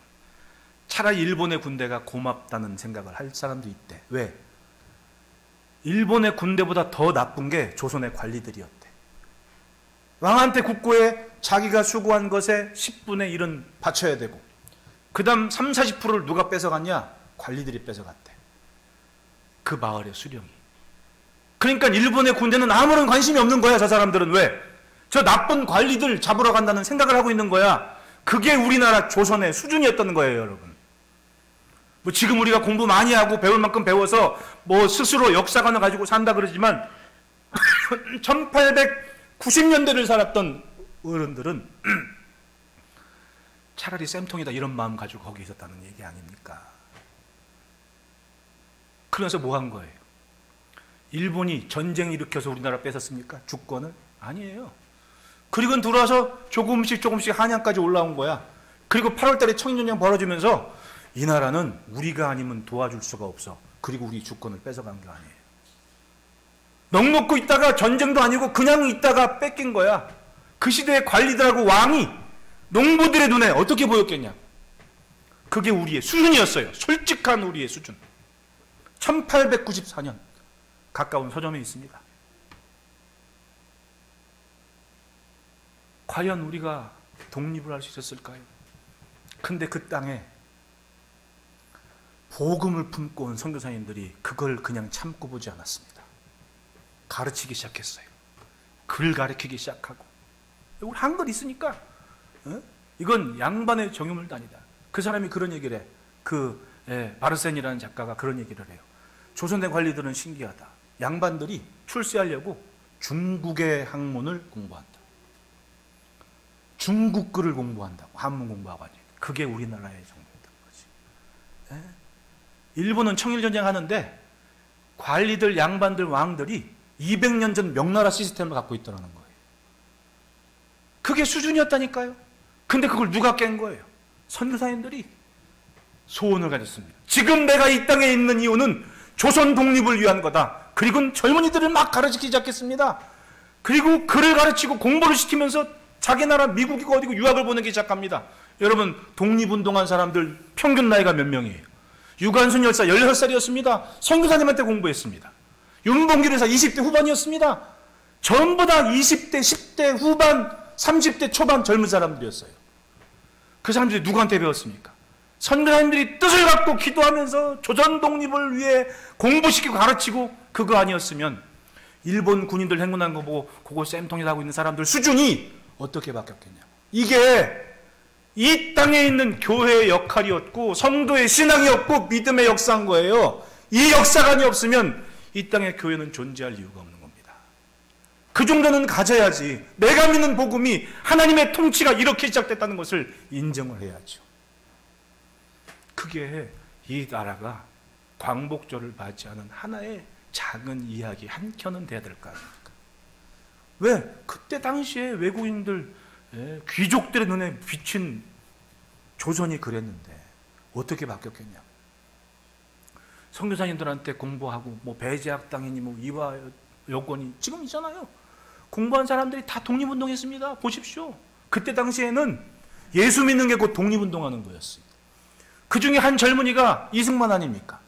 차라리 일본의 군대가 고맙다는 생각을 할 사람도 있대. 왜? 일본의 군대보다 더 나쁜 게 조선의 관리들이었대. 왕한테 국고에 자기가 수고한 것에 10분의 1은 바쳐야 되고, 그 다음 30~40%를 누가 뺏어갔냐? 관리들이 뺏어갔대. 그 마을의 수령이. 그러니까 일본의 군대는 아무런 관심이 없는 거야. 저 사람들은. 왜? 저 나쁜 관리들 잡으러 간다는 생각을 하고 있는 거야. 그게 우리나라 조선의 수준이었던 거예요, 여러분. 뭐 지금 우리가 공부 많이 하고 배울 만큼 배워서 뭐 스스로 역사관을 가지고 산다 그러지만 1890년대를 살았던 어른들은 차라리 쌤통이다 이런 마음 가지고 거기 있었다는 얘기 아닙니까? 그러면서 뭐 한 거예요? 일본이 전쟁 일으켜서 우리나라 뺏었습니까? 주권을? 아니에요. 그리고 들어와서 조금씩 한양까지 올라온 거야. 그리고 8월 달에 청일전쟁 벌어지면서 이 나라는 우리가 아니면 도와줄 수가 없어. 그리고 우리 주권을 뺏어간 게 아니에요. 넉넉고 있다가 전쟁도 아니고 그냥 있다가 뺏긴 거야. 그 시대의 관리들하고 왕이 농부들의 눈에 어떻게 보였겠냐. 그게 우리의 수준이었어요. 솔직한 우리의 수준. 1894년 가까운 서점에 있습니다. 과연 우리가 독립을 할 수 있었을까요? 근데 그 땅에 복음을 품고 온 선교사님들이 그걸 그냥 참고 보지 않았습니다. 가르치기 시작했어요. 글 가르치기 시작하고. 우리 한글 있으니까 이건 양반의 정유물도 아니다. 그 사람이 그런 얘기를 해. 바르센이라는 작가가 그런 얘기를 해요. 조선의 관리들은 신기하다. 양반들이 출세하려고 중국의 학문을 공부한다. 중국 글을 공부한다고. 한문 공부하고 하니. 그게 우리나라의 정부였던 거지. 일본은 청일전쟁 하는데 관리들, 양반들, 왕들이 200년 전 명나라 시스템을 갖고 있더라는 거예요. 그게 수준이었다니까요. 근데 그걸 누가 깬 거예요? 선교사님들이 소원을 가졌습니다. 지금 내가 이 땅에 있는 이유는 조선 독립을 위한 거다. 그리고 젊은이들을 막 가르치기 시작했습니다. 그리고 글을 가르치고 공부를 시키면서 자기 나라 미국이고 어디고 유학을 보내기 시작합니다. 여러분, 독립운동한 사람들 평균 나이가 몇 명이에요? 유관순 열사 16살이었습니다. 선교사님한테 공부했습니다. 윤봉길 열사 20대 후반이었습니다. 전부 다 20대, 10대 후반, 30대 초반 젊은 사람들이었어요. 그 사람들이 누구한테 배웠습니까? 선교사님들이 뜻을 갖고 기도하면서 조선 독립을 위해 공부시키고 가르치고, 그거 아니었으면 일본 군인들 행군한 거 보고 그거 쌤통이라고 하고 있는 사람들 수준이 어떻게 바뀌었겠냐고. 이게 이 땅에 있는 교회의 역할이었고 성도의 신앙이었고 믿음의 역사인 거예요. 이 역사관이 없으면 이 땅의 교회는 존재할 이유가 없는 겁니다. 그 정도는 가져야지. 내가 믿는 복음이 하나님의 통치가 이렇게 시작됐다는 것을 인정을 해야죠. 그게 이 나라가 광복절을 맞이하는 하나의 작은 이야기 한 켠은 돼야 될 거 아닙니까? 왜? 그때 당시에 외국인들, 귀족들의 눈에 비친 조선이 그랬는데 어떻게 바뀌었겠냐? 선교사님들한테 공부하고 뭐 배제학당이니 뭐 이화 여건이 지금 있잖아요. 공부한 사람들이 다 독립운동했습니다. 보십시오. 그때 당시에는 예수 믿는 게 곧 독립운동하는 거였어요. 그 중에 한 젊은이가 이승만 아닙니까?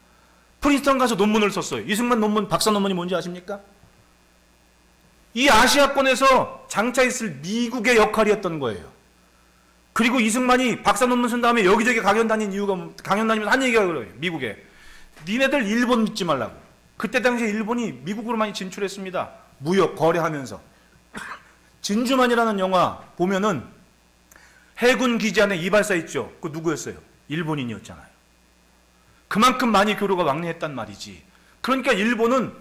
프린스턴 가서 논문을 썼어요. 이승만 논문, 박사 논문이 뭔지 아십니까? 이 아시아권에서 장차있을 미국의 역할이었던 거예요. 그리고 이승만이 박사 논문 쓴 다음에 여기저기 강연 다닌 이유가, 강연 다니면서 한 얘기가 그래요. 미국에. 니네들 일본 믿지 말라고. 그때 당시에 일본이 미국으로 많이 진출했습니다. 무역, 거래하면서. 진주만이라는 영화 보면은 해군 기지 안에 이발사 있죠? 그거 누구였어요? 일본인이었잖아요. 그만큼 많이 교류가 왕래했단 말이지. 그러니까 일본은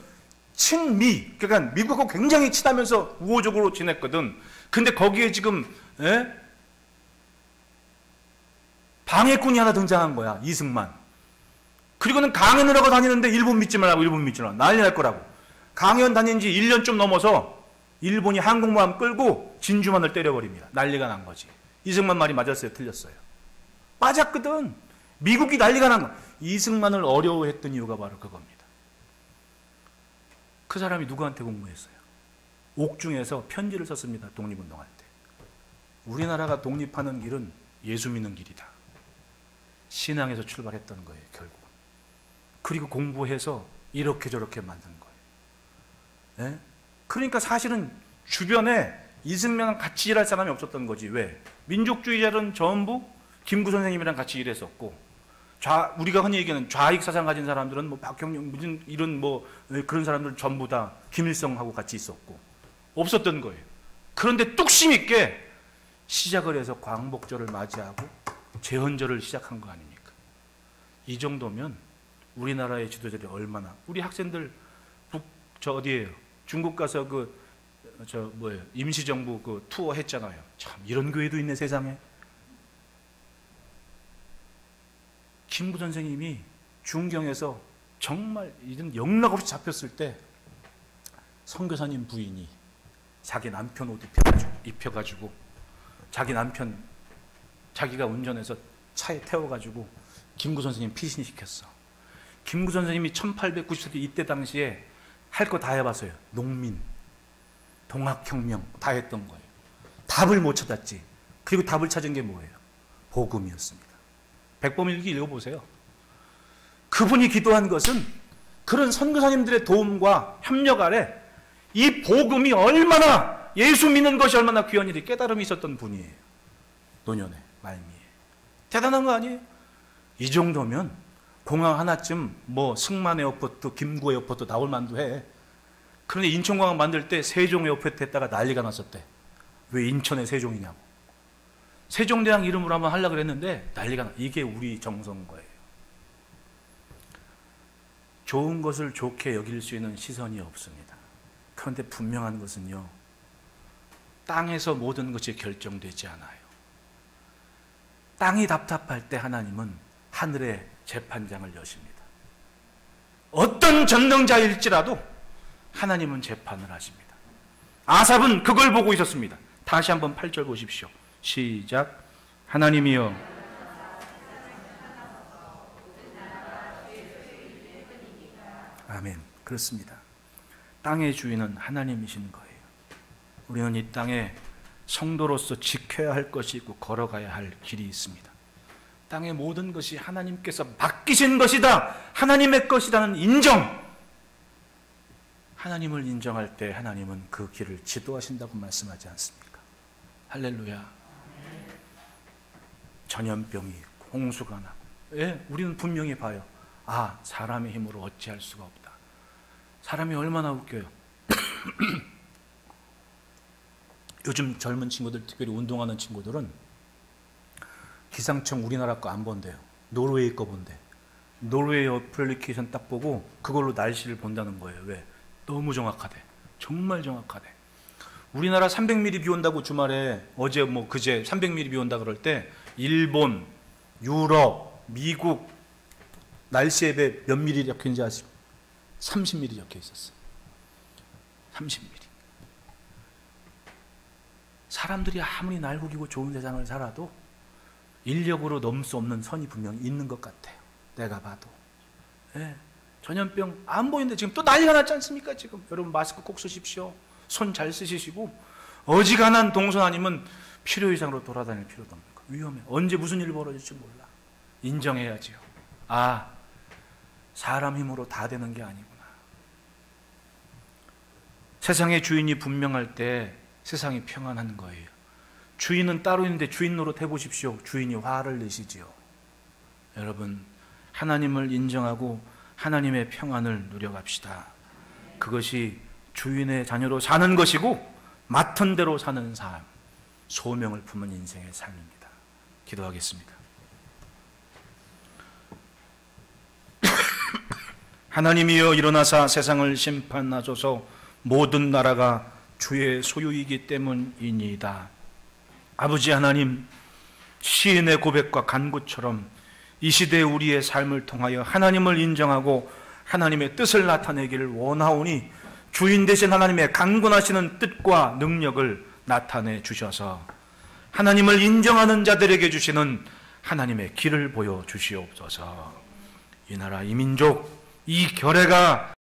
친미, 그러니까 미국하고 굉장히 친하면서 우호적으로 지냈거든. 근데 거기에 지금 방해꾼이 하나 등장한 거야. 이승만. 그리고는 강연을 하고 다니는데 일본 믿지 말라고, 일본 믿지 말라고, 난리 날 거라고. 강연 다닌 지 1년 좀 넘어서 일본이 항공모함 끌고 진주만을 때려버립니다. 난리가 난 거지. 이승만 말이 맞았어요, 틀렸어요? 맞았거든. 미국이 난리가 난 거야. 이승만을 어려워했던 이유가 바로 그겁니다. 그 사람이 누구한테 공부했어요? 옥중에서 편지를 썼습니다. 독립운동할 때. 우리나라가 독립하는 길은 예수 믿는 길이다. 신앙에서 출발했던 거예요, 결국은. 그리고 공부해서 이렇게 저렇게 만든 거예요. 예? 그러니까 사실은 주변에 이승만랑 같이 일할 사람이 없었던 거지. 왜? 민족주의자는 전부 김구 선생님이랑 같이 일했었고, 우리가 흔히 얘기하는 좌익 사상 가진 사람들은 뭐 박형영, 무슨 이런 뭐 그런 사람들 전부 다 김일성하고 같이 있었고, 없었던 거예요. 그런데 뚝심 있게 시작을 해서 광복절을 맞이하고 제헌절을 시작한 거 아닙니까? 이 정도면 우리나라의 지도자들이 얼마나, 우리 학생들 어디에요? 중국 가서 임시정부 그 투어 했잖아요. 참, 이런 교회도 있네, 세상에. 김구 선생님이 중경에서 정말 이런 영락 없이 잡혔을 때 선교사님 부인이 자기 남편 옷 입혀가지고 자기 남편 자기가 운전해서 차에 태워가지고 김구 선생님 피신시켰어. 김구 선생님이 1890년대 이때 당시에 할 거 다 해봤어요. 농민, 동학혁명 다 했던 거예요. 답을 못 찾았지. 그리고 답을 찾은 게 뭐예요? 복음이었습니다. 백범일기 읽어보세요. 그분이 기도한 것은 그런 선교사님들의 도움과 협력 아래 이 복음이 얼마나, 예수 믿는 것이 얼마나 귀한 일이 깨달음이 있었던 분이에요. 노년에, 말미에. 대단한 거 아니에요? 이 정도면 공항 하나쯤 뭐 승만 에어포트, 김구 에어포트 나올 만도 해. 그런데 인천공항 만들 때 세종 에어포트 했다가 난리가 났었대. 왜 인천에 세종이냐고. 세종대왕 이름으로 한번 하려고 그랬는데 난리가 나. 이게 우리 정서인 거예요. 좋은 것을 좋게 여길 수 있는 시선이 없습니다. 그런데 분명한 것은요, 땅에서 모든 것이 결정되지 않아요. 땅이 답답할 때 하나님은 하늘의 재판장을 여십니다. 어떤 전능자일지라도 하나님은 재판을 하십니다. 아삽은 그걸 보고 있었습니다. 다시 한번 8절 보십시오. 시작. 하나님이여, 아멘. 그렇습니다. 땅의 주인은 하나님이신 거예요. 우리는 이 땅에 성도로서 지켜야 할 것이 있고 걸어가야 할 길이 있습니다. 땅의 모든 것이 하나님께서 맡기신 것이다, 하나님의 것이라는 인정, 하나님을 인정할 때 하나님은 그 길을 지도하신다고 말씀하지 않습니까? 할렐루야. 전염병이 있고 홍수가 나고, 예, 우리는 분명히 봐요. 아, 사람의 힘으로 어찌할 수가 없다. 사람이 얼마나 웃겨요. 요즘 젊은 친구들, 특별히 운동하는 친구들은 기상청 우리나라 거 안 본대요. 노르웨이 거 본대. 노르웨이 어플리케이션 딱 보고 그걸로 날씨를 본다는 거예요. 왜? 너무 정확하대. 정말 정확하대. 우리나라 300mm 비 온다고 주말에, 어제 뭐 그제 300mm 비 온다 그럴 때 일본, 유럽, 미국 날씨 앱에 몇 미리 적혀 있는지 아시죠? 30mm 적혀 있었어. 30mm. 사람들이 아무리 날고기고 좋은 세상을 살아도 인력으로 넘을 수 없는 선이 분명히 있는 것 같아요. 내가 봐도. 예. 전염병 안 보이는데 지금 또 난리가 났지 않습니까? 지금 여러분 마스크 꼭 쓰십시오. 손 잘 쓰시고, 어지간한 동선 아니면 필요 이상으로 돌아다닐 필요도 없는 거. 위험해. 언제 무슨 일이 벌어질지 몰라. 인정해야지요. 아, 사람 힘으로 다 되는 게 아니구나. 세상의 주인이 분명할 때 세상이 평안한 거예요. 주인은 따로 있는데 주인 노릇 해보십시오. 주인이 화를 내시지요. 여러분, 하나님을 인정하고 하나님의 평안을 누려갑시다. 그것이 주인의 자녀로 사는 것이고 맡은 대로 사는 삶, 소명을 품은 인생의 삶입니다. 기도하겠습니다. 하나님이여, 일어나사 세상을 심판하소서. 모든 나라가 주의 소유이기 때문이니이다. 아버지 하나님, 시인의 고백과 간구처럼 이 시대 우리의 삶을 통하여 하나님을 인정하고 하나님의 뜻을 나타내기를 원하오니 주인 되신 하나님의 강권하시는 뜻과 능력을 나타내 주셔서 하나님을 인정하는 자들에게 주시는 하나님의 길을 보여 주시옵소서. 이 나라 이 민족 이 결례가